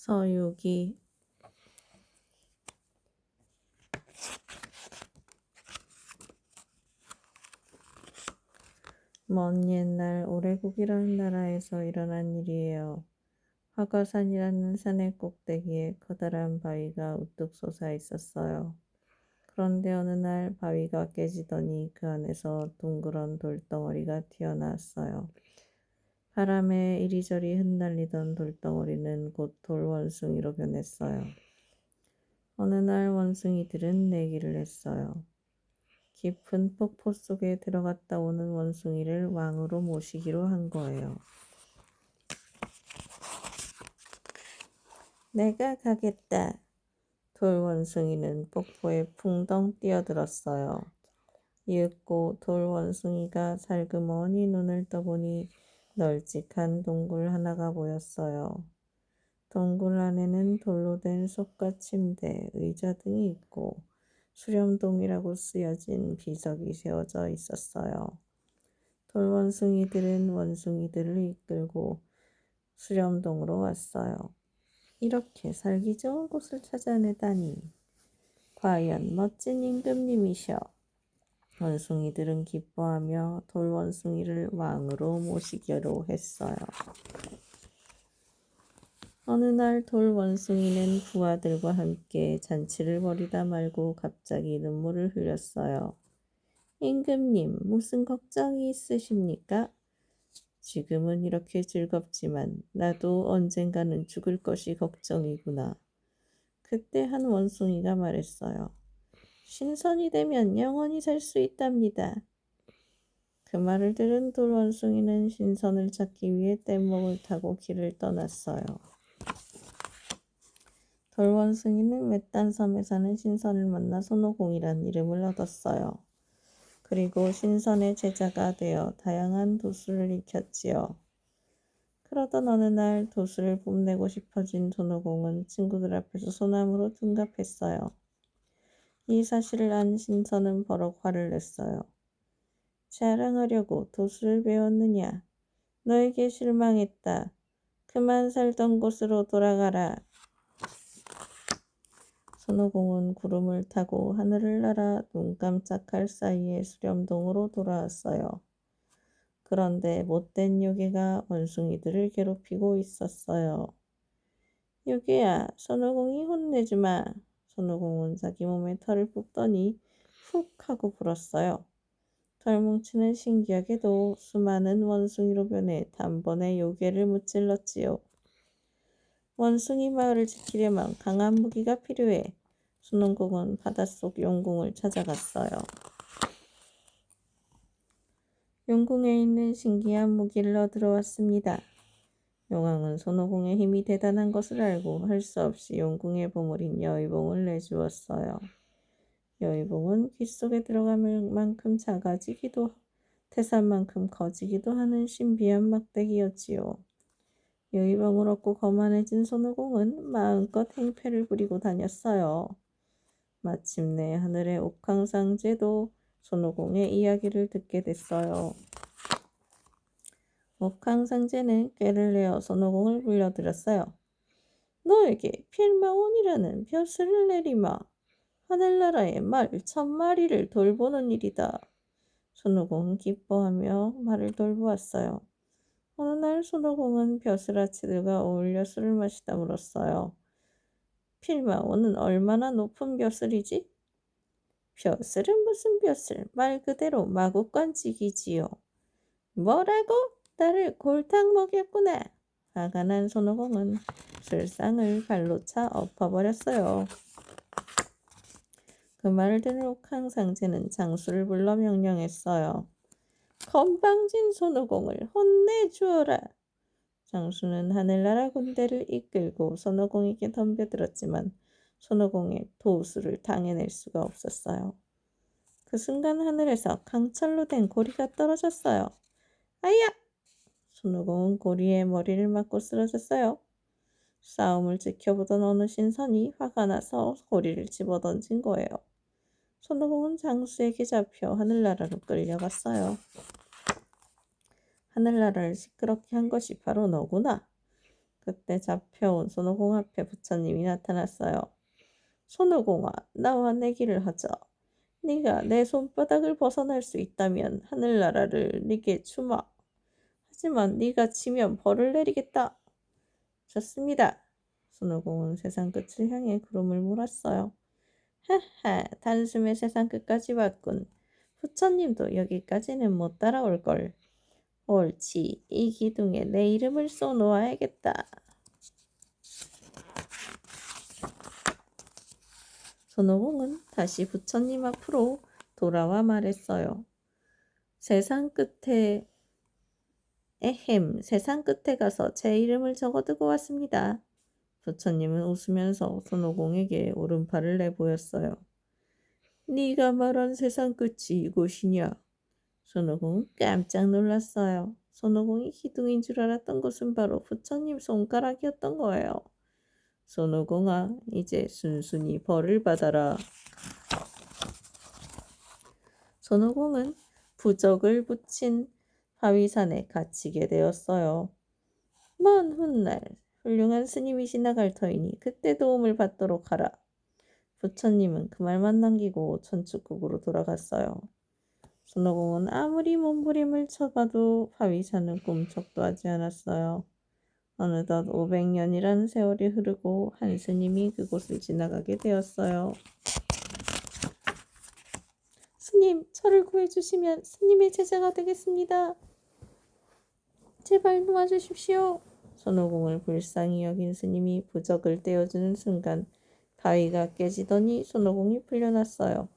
서유기. 먼 옛날 오래국이라는 나라에서 일어난 일이에요. 화가산이라는 산의 꼭대기에 커다란 바위가 우뚝 솟아 있었어요. 그런데 어느 날 바위가 깨지더니 그 안에서 둥그런 돌덩어리가 튀어나왔어요. 바람에 이리저리 흩날리던 돌덩어리는 곧 돌원숭이로 변했어요. 어느 날 원숭이들은 내기를 했어요. 깊은 폭포 속에 들어갔다 오는 원숭이를 왕으로 모시기로 한 거예요. 내가 가겠다. 돌원숭이는 폭포에 풍덩 뛰어들었어요. 이윽고 돌원숭이가 살그머니 눈을 떠보니 널찍한 동굴 하나가 보였어요. 동굴 안에는 돌로 된 솥과 침대, 의자 등이 있고 수렴동이라고 쓰여진 비석이 세워져 있었어요. 돌원숭이들은 원숭이들을 이끌고 수렴동으로 왔어요. 이렇게 살기 좋은 곳을 찾아내다니 과연 멋진 임금님이셔. 원숭이들은 기뻐하며 돌원숭이를 왕으로 모시기로 했어요. 어느 날 돌원숭이는 부하들과 함께 잔치를 벌이다 말고 갑자기 눈물을 흘렸어요. 임금님, 무슨 걱정이 있으십니까? 지금은 이렇게 즐겁지만 나도 언젠가는 죽을 것이 걱정이구나. 그때 한 원숭이가 말했어요. 신선이 되면 영원히 살 수 있답니다. 그 말을 들은 돌원숭이는 신선을 찾기 위해 뗏목을 타고 길을 떠났어요. 돌원숭이는 외딴 섬에 사는 신선을 만나 손오공이란 이름을 얻었어요. 그리고 신선의 제자가 되어 다양한 도술을 익혔지요. 그러던 어느 날 도술을 뽐내고 싶어진 손오공은 친구들 앞에서 소나무로 둔갑했어요. 이 사실을 안 신선은 버럭 화를 냈어요. 자랑하려고 도술을 배웠느냐? 너에게 실망했다. 그만 살던 곳으로 돌아가라. 손오공은 구름을 타고 하늘을 날아 눈 깜짝할 사이에 수렴동으로 돌아왔어요. 그런데 못된 요괴가 원숭이들을 괴롭히고 있었어요. 요괴야, 손오공이 혼내주마. 손오공은 자기 몸에 털을 뽑더니 훅 하고 불었어요. 털 뭉치는 신기하게도 수많은 원숭이로 변해 단번에 요괴를 무찔렀지요. 원숭이 마을을 지키려면 강한 무기가 필요해. 손오공은 바닷속 용궁을 찾아갔어요. 용궁에 있는 신기한 무기를 얻으러 왔습니다. 용왕은 손오공의 힘이 대단한 것을 알고 할 수 없이 용궁의 보물인 여의봉을 내주었어요. 여의봉은 귀 속에 들어갈 만큼 작아지기도 태산만큼 커지기도 하는 신비한 막대기였지요. 여의봉을 얻고 거만해진 손오공은 마음껏 행패를 부리고 다녔어요. 마침내 하늘의 옥황상제도 손오공의 이야기를 듣게 됐어요. 옥황상제는 꾀를 내어 손오공을 불러들였어요. 너에게 필마원이라는 벼슬을 내리마. 하늘나라의 말 1000마리를 돌보는 일이다. 손오공은 기뻐하며 말을 돌보았어요. 어느 날 손오공은 벼슬아치들과 어울려 술을 마시다 물었어요. 필마원은 얼마나 높은 벼슬이지? 벼슬은 무슨 벼슬? 말 그대로 마구간직이지요. 뭐라고? 나를 골탕 먹였구나. 화가 난 손오공은 술상을 발로 차 엎어버렸어요. 그 말을 들은 옥황상제는 장수를 불러 명령했어요. 건방진 손오공을 혼내주어라. 장수는 하늘나라 군대를 이끌고 손오공에게 덤벼들었지만 손오공의 도수를 당해낼 수가 없었어요. 그 순간 하늘에서 강철로 된 고리가 떨어졌어요. 아야! 손오공은 고리에 머리를 맞고 쓰러졌어요. 싸움을 지켜보던 어느 신선이 화가 나서 고리를 집어던진 거예요. 손오공은 장수에게 잡혀 하늘나라로 끌려갔어요. 하늘나라를 시끄럽게 한 것이 바로 너구나. 그때 잡혀온 손오공 앞에 부처님이 나타났어요. 손오공아, 나와 내기를 하자. 네가 내 손바닥을 벗어날 수 있다면 하늘나라를 네게 주마. 하지만 네가 지면 벌을 내리겠다. 좋습니다. 손오공은 세상 끝을 향해 구름을 몰았어요. 하하, 단숨에 세상 끝까지 왔군. 부처님도 여기까지는 못 따라올걸. 옳지, 이 기둥에 내 이름을 써놓아야겠다. 손오공은 다시 부처님 앞으로 돌아와 말했어요. 세상 끝에 세상 끝에 가서 제 이름을 적어두고 왔습니다. 부처님은 웃으면서 손오공에게 오른팔을 내보였어요. 네가 말한 세상 끝이 이곳이냐? 손오공은 깜짝 놀랐어요. 손오공이 기둥인 줄 알았던 곳은 바로 부처님 손가락이었던 거예요. 손오공아, 이제 순순히 벌을 받아라. 손오공은 부적을 붙인 화위산에 갇히게 되었어요. 먼 훗날 훌륭한 스님이 지나갈 터이니 그때 도움을 받도록 하라. 부처님은 그 말만 남기고 천축국으로 돌아갔어요. 손오공은 아무리 몸부림을 쳐봐도 화위산은 꿈쩍도 하지 않았어요. 어느덧 500년이라는 세월이 흐르고 한 스님이 그곳을 지나가게 되었어요. 스님, 저를 구해주시면 스님의 제자가 되겠습니다. 제발 도와주십시오. 손오공을 불쌍히 여긴 스님이 부적을 떼어주는 순간 바위가 깨지더니 손오공이 풀려났어요.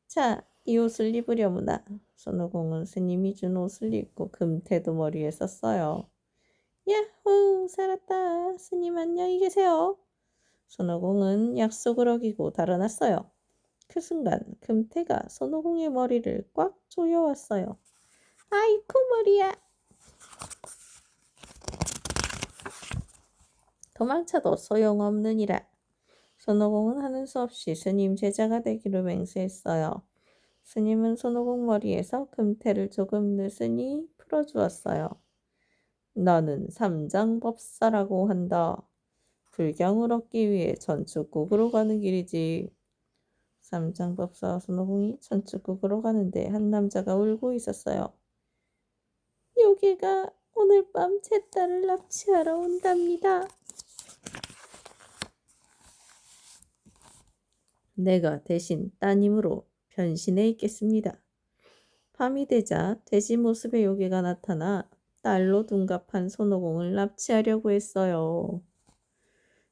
자, 이 옷을 입으려무나. 손오공은 스님이 준 옷을 입고 금태도 머리에 썼어요. 야호, 살았다. 스님 안녕히 계세요. 손오공은 약속을 어기고 달아났어요. 그 순간 금태가 손오공의 머리를 꽉 조여왔어요. 아이쿠 머리야. 도망쳐도 소용없느니라. 손오공은 하는 수 없이 스님 제자가 되기로 맹세했어요. 스님은 손오공 머리에서 금태를 조금 느슨히 풀어주었어요. 너는 삼장법사라고 한다. 불경을 얻기 위해 천축국으로 가는 길이지. 삼장법사와 손오공이 천축국으로 가는데 한 남자가 울고 있었어요. 요괴가 오늘 밤 제 딸을 납치하러 온답니다. 내가 대신 따님으로 변신해 있겠습니다. 밤이 되자 돼지 모습의 요괴가 나타나 딸로 둔갑한 손오공을 납치하려고 했어요.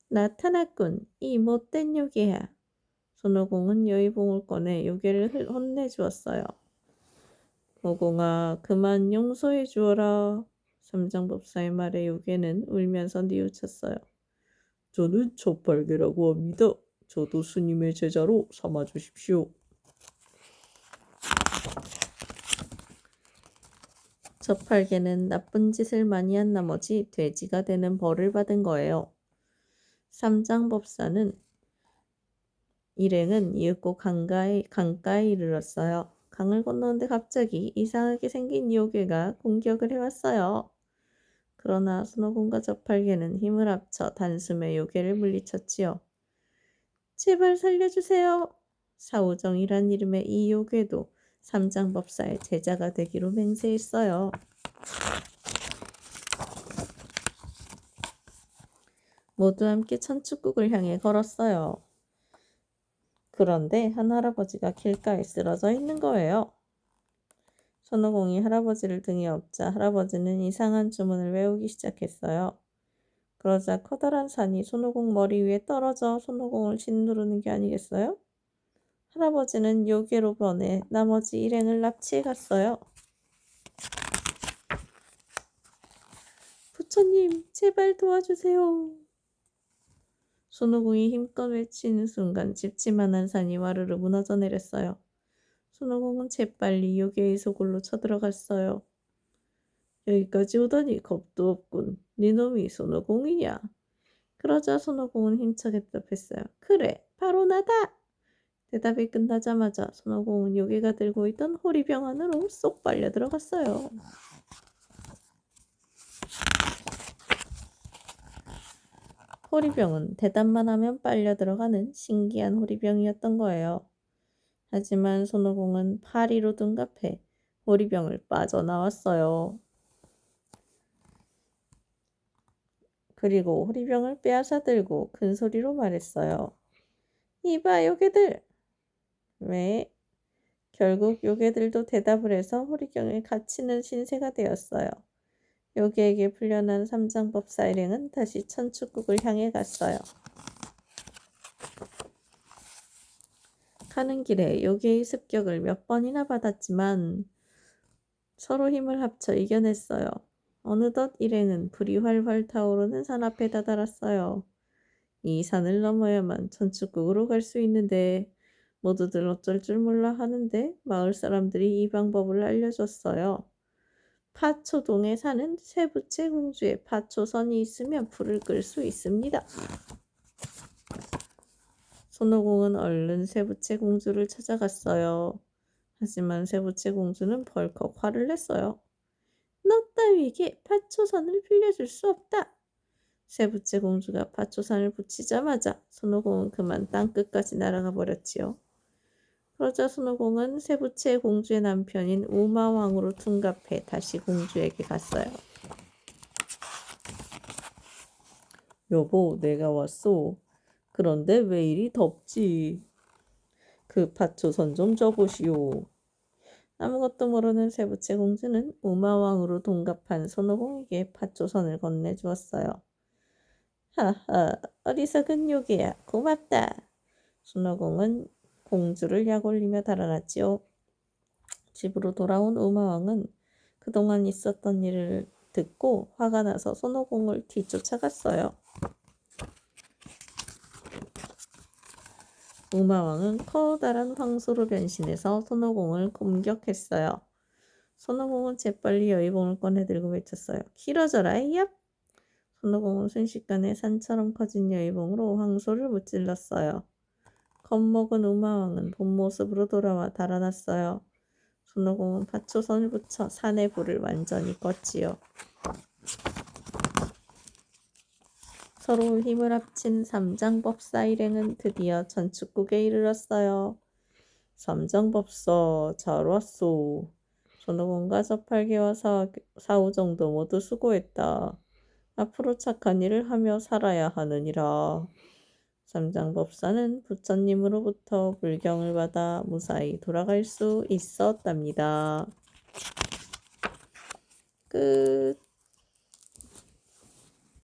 나타났군, 이 못된 요괴야. 손오공은 여의봉을 꺼내 요괴를 혼내주었어요. 오공아, 그만 용서해 주어라. 삼장법사의 말에 요괴는 울면서 뉘우쳤어요. 저는 젖발개라고 합니다. 저도 스님의 제자로 삼아주십시오. 젖발개는 나쁜 짓을 많이 한 나머지 돼지가 되는 벌을 받은 거예요. 삼장법사는 일행은 이윽고 강가에 이르렀어요. 강을 건너는데 갑자기 이상하게 생긴 요괴가 공격을 해왔어요. 그러나 손오공과 젖발개는 힘을 합쳐 단숨에 요괴를 물리쳤지요. 제발 살려주세요. 사우정이란 이름의 이 요괴도 삼장법사의 제자가 되기로 맹세했어요. 모두 함께 천축국을 향해 걸었어요. 그런데 한 할아버지가 길가에 쓰러져 있는 거예요. 손오공이 할아버지를 등에 업자 할아버지는 이상한 주문을 외우기 시작했어요. 그러자 커다란 산이 손오공 머리 위에 떨어져 손오공을 짓누르는 게 아니겠어요? 할아버지는 요괴로 변해 나머지 일행을 납치해 갔어요. 부처님, 제발 도와주세요. 손오공이 힘껏 외치는 순간 집지만한 산이 와르르 무너져 내렸어요. 손오공은 재빨리 요괴의 소굴로 쳐들어갔어요. 여기까지 오다니 겁도 없군. 네 놈이 손오공이냐? 그러자 손오공은 힘차게 대답했어요. 그래, 바로 나다. 대답이 끝나자마자 손오공은 요괴가 들고 있던 호리병 안으로 쏙 빨려 들어갔어요. 호리병은 대답만 하면 빨려 들어가는 신기한 호리병이었던 거예요. 하지만 손오공은 파리로 둔갑해 호리병을 빠져나왔어요. 그리고 호리병을 빼앗아 들고 큰 소리로 말했어요. 이봐 요괴들! 왜? 결국 요괴들도 대답을 해서 호리병에 갇히는 신세가 되었어요. 요괴에게 풀려난 삼장법사 일행은 다시 천축국을 향해 갔어요. 가는 길에 요괴의 습격을 몇 번이나 받았지만 서로 힘을 합쳐 이겨냈어요. 어느덧 일행은 불이 활활 타오르는 산 앞에 다다랐어요. 이 산을 넘어야만 천축국으로 갈 수 있는데 모두들 어쩔 줄 몰라 하는데 마을 사람들이 이 방법을 알려줬어요. 파초동에 사는 쇠부채 공주의 파초선이 있으면 불을 끌 수 있습니다. 손오공은 얼른 쇠부채 공주를 찾아갔어요. 하지만 쇠부채 공주는 벌컥 화를 냈어요. 너 따위에게 파초선을 빌려줄 수 없다. 쇠부채 공주가 파초선을 붙이자마자 손오공은 그만 땅끝까지 날아가 버렸지요. 그러자 손오공은 쇠부채 공주의 남편인 우마왕으로 둔갑해 다시 공주에게 갔어요. 여보, 내가 왔소. 그런데 왜 이리 덥지? 그 파초선 좀 줘보시오. 아무것도 모르는 쇠부채 공주는 우마왕으로 동갑한 손오공에게 파초선을 건네주었어요. 하하, 어리석은 요괴야. 고맙다. 손오공은 공주를 약올리며 달아났지요. 집으로 돌아온 우마왕은 그동안 있었던 일을 듣고 화가 나서 손오공을 뒤쫓아갔어요. 우마왕은 커다란 황소로 변신해서 손오공을 공격했어요. 손오공은 재빨리 여의봉을 꺼내 들고 외쳤어요. 길어져라, 얍! 손오공은 순식간에 산처럼 커진 여의봉으로 황소를 무찔렀어요. 겁먹은 우마왕은 본 모습으로 돌아와 달아났어요. 손오공은 파초선을 붙여 산의 불을 완전히 껐지요. 서로 힘을 합친 삼장법사 일행은 드디어 천축국에 이르렀어요. 삼장법사 잘 왔소. 손오공과 저팔계와 사우정도 모두 수고했다. 앞으로 착한 일을 하며 살아야 하느니라. 삼장법사는 부처님으로부터 불경을 받아 무사히 돌아갈 수 있었답니다. 끝.